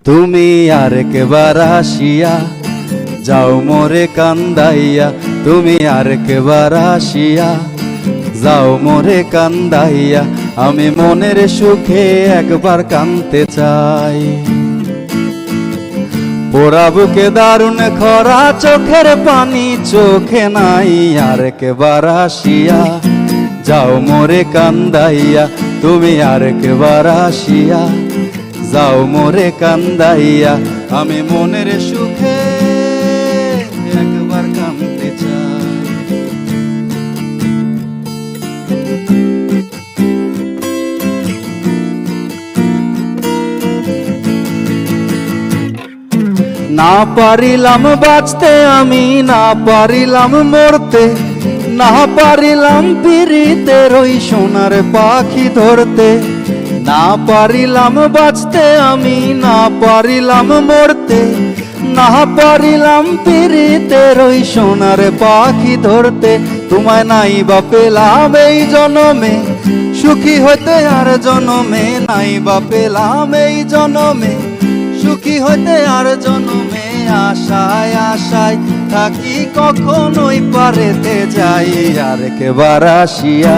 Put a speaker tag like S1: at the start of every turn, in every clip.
S1: তুমি আরেকবার আসিয়া যাও মোরে কান্দাইয়া, তুমি আরেকবার আসিয়া যাও মোরে কান্দাইয়া, আমি মনের সুখে একবার কাঁদতে চাই। পোড়া বুকে দারুণ খরা, চোখের পানি চোখে নাই, আরেকবার আসিয়া যাও মোরে কান্দাইয়া, তুমি আরেকবার আসিয়া যাও মোরে কান্দাইয়া, আমি মনের সুখে একবার কাঁদতে চাই। না পারিলাম বাঁচতে আমি, না পারিলাম মরতে, না পারিলাম পিরিতের ওই সোনার পাখি ধরতে। না পারিলাম বাঁচতে আমি, না পারিলাম মরতে, না পারিলাম পিরিতের ওই সোনার পাখি ধরতে। তোমায় নাই বা পেলাম এই জনমে, সুখী হইতে আর জনমে নাই বা পেলাম এই জনমে, সুখী হইতে আর জনমে। আশায় আশায় থাকি কখনোই পারেতে যাই, আরেকবার আসিয়া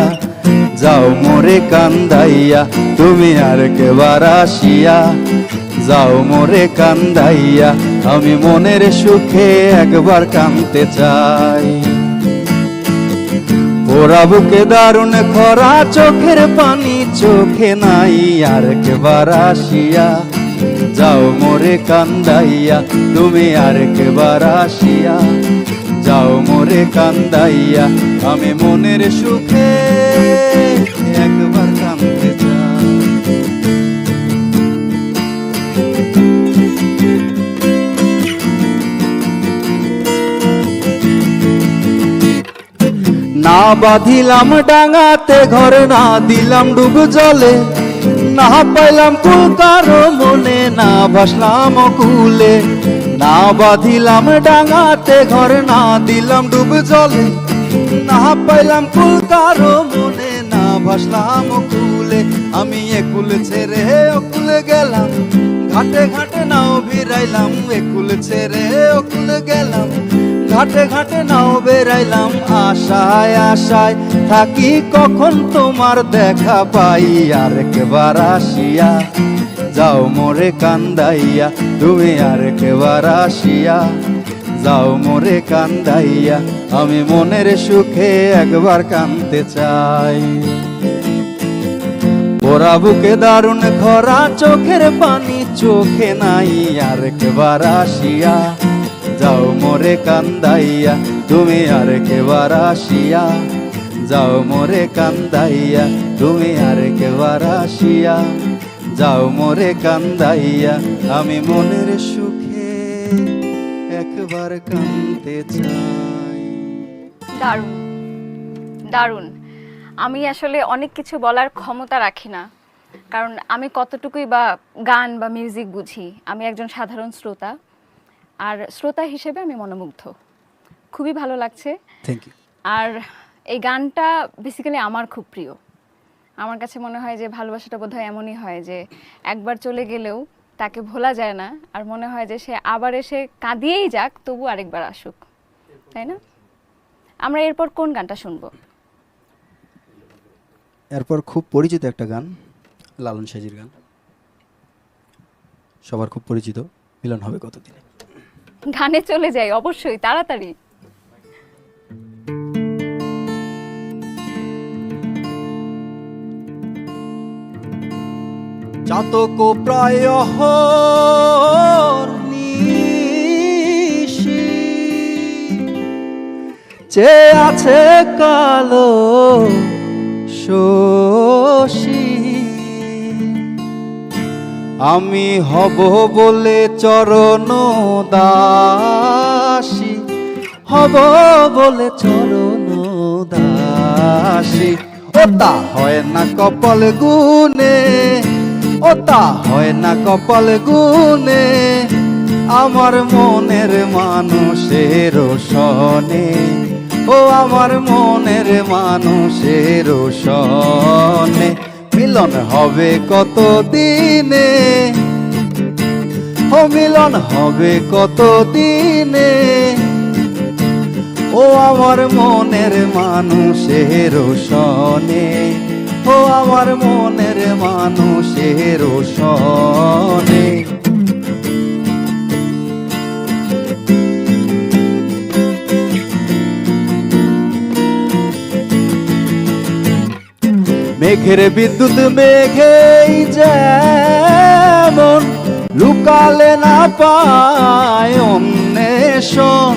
S1: যাও মোরে কান্দাইয়া, তুমি আরেকবার আসিয়া যাও মোরে কান্দাইয়া, আমি মনের সুখে একবার কাঁদতে চাই। পোড়া বুকে দারুণ খরা, চোখের পানি চোখে নাই, আরেকবার আসিয়া যাও মোরে কান্দাইয়া, তুমি আরেকবার আসিয়া যাও মোরে কান্দাইয়া, আমি মনের সুখে একবার কাঁদতে চাই। না বাঁধিলাম ডাঙাতে ঘর, না দিলাম ডুব জলে, না পাইলাম কুল কারো মনে, না ভাসলাম কুলে। না বাঁধিলাম ডাঙাতে ঘর, না দিলাম ডুব জলে, না পাইলাম কুল কারো মনে, না ভাসলাম কুলে। আমি একুল ছেড়ে অকুলে গেলাম, ঘাটে ঘাটে নাও ভিড়াইলাম, একুল ছেড়ে অকুল গেলাম, ঘাটে ঘাটে নাও বেড়াইলাম। আশায় আশায় থাকি কখন তোমার দেখা পাই, আরেকবার আসিয়া যাও মোরে কান্দাইয়া, তুমি আরেকবার আসিয়া যাও মোরে কান্দাইয়া, আমি মনের সুখে একবার কাঁদতে চাই। পোড়া বুকে দারুণ খরা, চোখের পানি চোখে নাই, আরেকবার আসিয়া যাও মোরে কান্দাইয়া, তুমি আরেকবার আসিয়া যাও মোরে কান্দাইয়া, তুমি আরেকবার আসিয়া যাও মোরে কান্দাইয়া, আমি মনের সুখে একবার কাঁদতে চাই।
S2: দারুণ দারুণ। আমি আসলে অনেক কিছু বলার ক্ষমতা রাখি না, কারণ আমি কতটুকুই বা গান বা মিউজিক বুঝি। আমি একজন সাধারণ শ্রোতা, আর শ্রোতা হিসেবে আমি মনোমুগ্ধ। খুবই ভালো লাগছে।
S1: Thank you.
S2: আর এই গানটা বেসিক্যালি আমার খুব প্রিয়। আমার কাছে মনে হয় যে ভালোবাসাটা বোধহয় এমনই হয় যে একবার চলে গেলেও তাকে ভোলা যায় না, আর মনে হয় যে সে আবার এসে কাঁদিয়েই যাক, তবু আরেকবার আসুক, তাই না? আমরা এরপর কোন গানটা শুনবো?
S1: এরপর খুব পরিচিত একটা গান, লালন সাজির গান, সবার খুব পরিচিত, মিলন হবে কতদিনে।
S2: গানে চলে যাই অবশ্যই, তাড়াতাড়ি।
S1: চাতক প্রায় নিশি, চে আছে কালো শশী, আমি হব বলে চরণ দাসী, হব বলে চরণ দাসী। ওটা হয় না কপাল গুনে, ওটা হয় না কপাল গুনে, আমার মনের মানুষের সনে, ও আমার মনের মানুষের সনে, মিলন হবে কত দিনে, ও মিলন হবে কত দিনে, ও আমার মনের মানুষের সনে, ও আমার মনের মানুষের সনে। মেঘের বিদ্যুৎ মেঘেই যেমন লুকালে না পায় অন্বেষণ,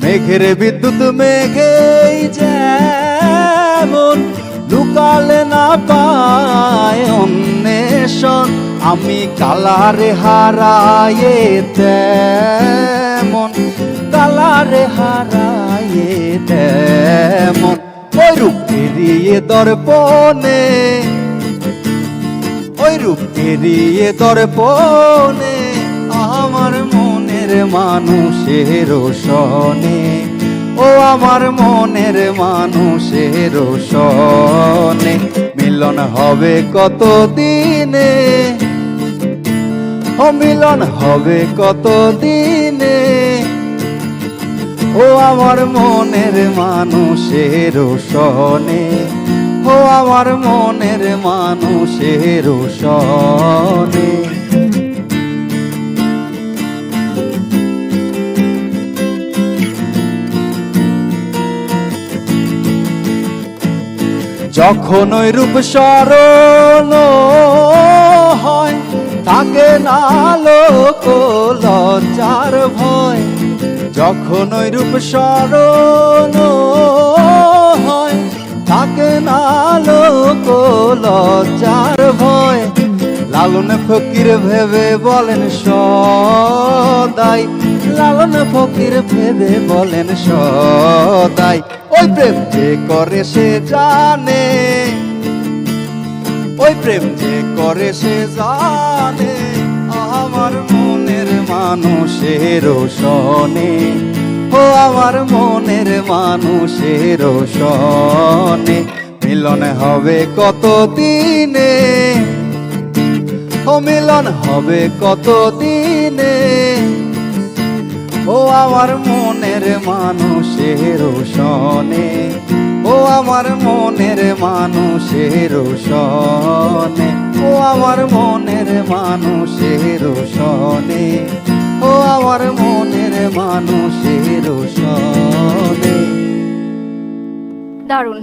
S1: মেঘের বিদ্যুৎ মেঘেই যেমন লুকালে না পায় অন্বেষণ। আমি কালারে হারায়ে তেমন, কালারে হারায়ে তেমন, ওই রূপ এড়িয়ে দর্পণে, ওই রূপ এড়িয়ে দর্পণে আমার মনের মানুষের সনে, ও আমার মনের মানুষের সনে। মিলন হবে কত দিনে, ও মিলন হবে কত দিনে, ও আমার মনের মানুষের সনে, ও আমার মনের মানুষের সনে। যখন ওই রূপ স্মরণ হয় থাকে না লোক লজ্জার ভয়, যখন ওই রূপ স্মরণ হয় থাকে না লোক লজ্জার ভয়। লালন ফকির ভেবে বলেন সদাই, লালন ফকির ভেবে বলেন সদাই, ওই প্রেম যে করে সে জানে, ওই প্রেম যে করে সে জানে আমার মনের মানুষের সনে, ও আমার মনের মানুষের সনে। মিলন হবে কত দিনে, ও মিলন হবে কত দিনে, ও আমার মনের মানুষের সনে, ও আমার মনের মানুষের সনে, ও আমার মনের মানুষের সনে, ও আমার মনের মানুষের সনে।
S2: দারুণ,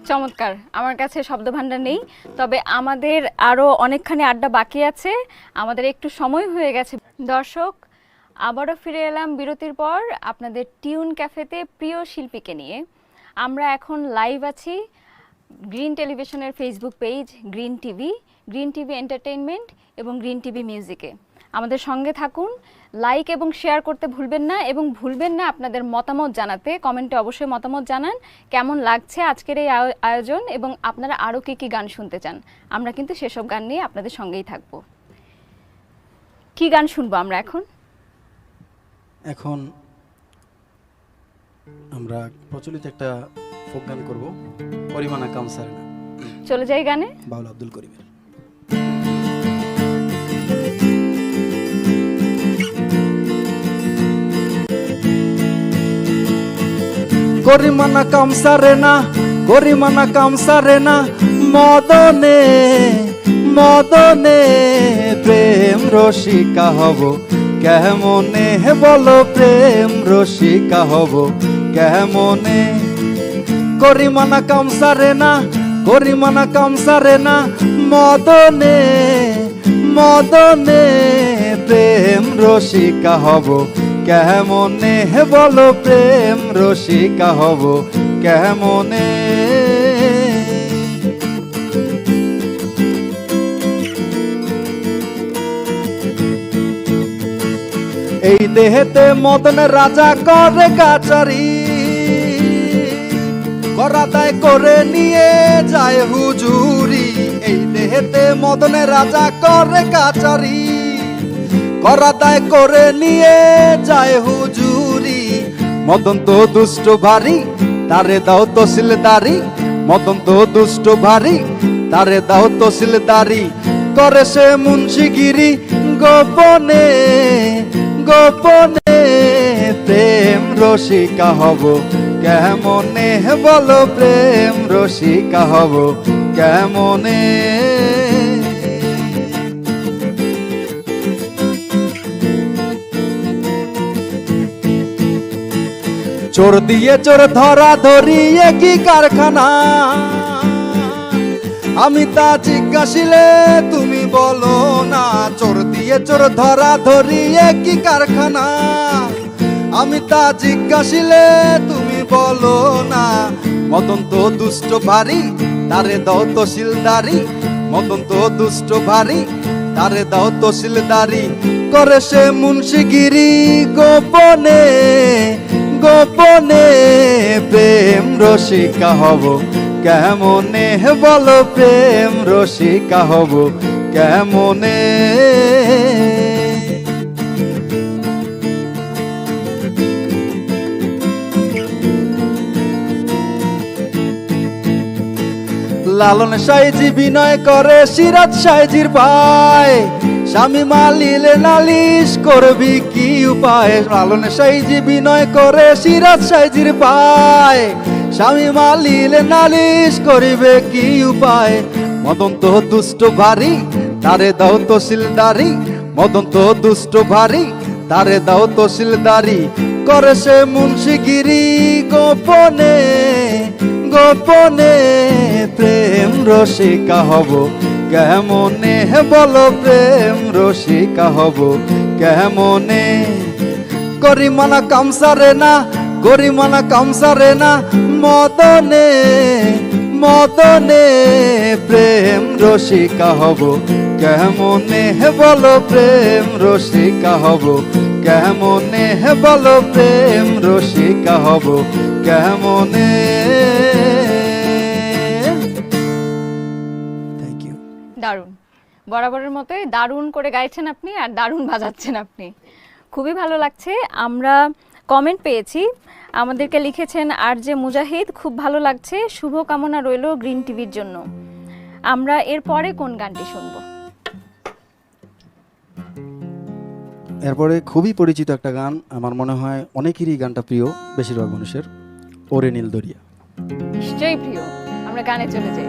S2: চমৎকার। আমার কাছে শব্দভাণ্ডার নেই, তবে আমাদের আরও অনেকখানি আড্ডা বাকি আছে, আমাদের একটু সময় হয়ে গেছে। দর্শক, আবারও ফিরে এলাম বিরতির পর আপনাদের টিউন ক্যাফেতে প্রিয় শিল্পীকে নিয়ে। আমরা এখন লাইভ আছি গ্রিন টেলিভিশনের Facebook page green TV entertainment এবং গ্রিন টিভি মিউজিকে। আমাদের সঙ্গে থাকুন, লাইক এবং শেয়ার করতে ভুলবেন না, এবং ভুলবেন না আপনাদের মতামত জানাতে। কমেন্টে অবশ্যই মতামত জানান কেমন লাগছে আজকের এই আয়োজন, এবং আপনারা আরও কী কী গান শুনতে চান। আমরা কিন্তু সেসব গান নিয়ে আপনাদের সঙ্গেই থাকবো। কি গান শুনবো আমরা এখন?
S3: এখন আমরা প্রচলিত একটা ফোক গান করব, পরিমানা কামসার না।
S2: চলে যাই গানে।
S3: বাউল আব্দুল করিমের।
S1: করিমানা কামসারে না, করিমানা কামসারে না, মদনে মদনে প্রেম রসিকা হব কেমনে, বলো প্রেম রসিকা হব কেমনে। করিমানা কামসারে না, করিমানা কামসারে না, মদনে মদনে প্রেম রসিকা হব কেমনে, বলো প্রেম রসিকা হব কেমনে। এই দেহেতে মদন রাজা করে কাচারি, করা দায় করে নিয়ে যায় হুজুরি। এই দেহেতে মদন রাজা করে কাচারি, করা দায় করে নিয়ে যায় হুজুরি। মদন তো দুষ্ট ভারী, তারে দাও তহসিলদারি, মদন তো দুষ্ট ভারী, তারে দাও তহসিলদারি। করে সে মুন্সিগিরি, গোপনে গোপনে প্রেম রসিকা হব কেমনে, বলো প্রেম রসিকা হব কেমনে। চোর দিয়ে চোর ধরা ধরি একই কারখানা, আমি তা জিজ্ঞাসিলে তুমি বলো না। চোর দিয়ে চোর ধরা ধরি একই কারখানা, আমি তা জিজ্ঞাসিলে তুমি বলো না। মদন তো দুষ্ট ভারী, তারে দাও তহসিলদারি। মদন তো দুষ্ট ভারী, তারে দাও তহসিলদারি। করে সে মুন্সিগিরি গোপনে গোপনে প্রেম রসিকা হব কেমনে, বলো প্রেম রসিকা হব কেমনে। লালন সাইজি বিনয় করে সিরাজ সাইজির ভাই, স্বামী মালিলে নালিশ করবি কি উপায়। লালন সাইজি বিনয় করে সিরাজ সাইজির ভাই, স্বামী মালিলে নালিশ করিবে কি উপায়। মদন তো দুষ্ট ভারী, তারে দাও তহসিলদারি। মদন তো দুষ্ট ভারী, তারে দাও তহসিলদারি। করে সে মুন্সিগিরি গোপনে গোপনে প্রেম রসিকা হব কেমনে, বলো প্রেম রসিকা হব কেমনে। গরিমানা কামসারে না, গরিমানা কামসারে না, মদনে মদনে প্রেম রসিকা হব কেমনে, বলো প্রেম রসিকা হব কেমনে, বলো প্রেম রসিকা হব কেমনে। Thank you.
S2: দারুণ, বরাবরের মতোই দারুণ করে গাইছেন আপনি আর দারুণ বাজাচ্ছেন আপনি, খুবই ভালো লাগছে। আমরা কমেন্ট পেয়েছি, আমাদেরকে লিখেছেন আর যে মুজাহিদ, খুব ভালো লাগছে, শুভকামনা রইল গ্রিন টিভির জন্য। আমরা এরপরে কোন গানটি শুনবো?
S3: এরপরে খুবই পরিচিত একটা গান, আমার মনে হয় অনেকেরই গানটা প্রিয়, বেশিরভাগ মানুষের, ওরে নীল দরিয়া।
S2: নিশ্চয়ই প্রিয়, আমরা গানে চলে যাই।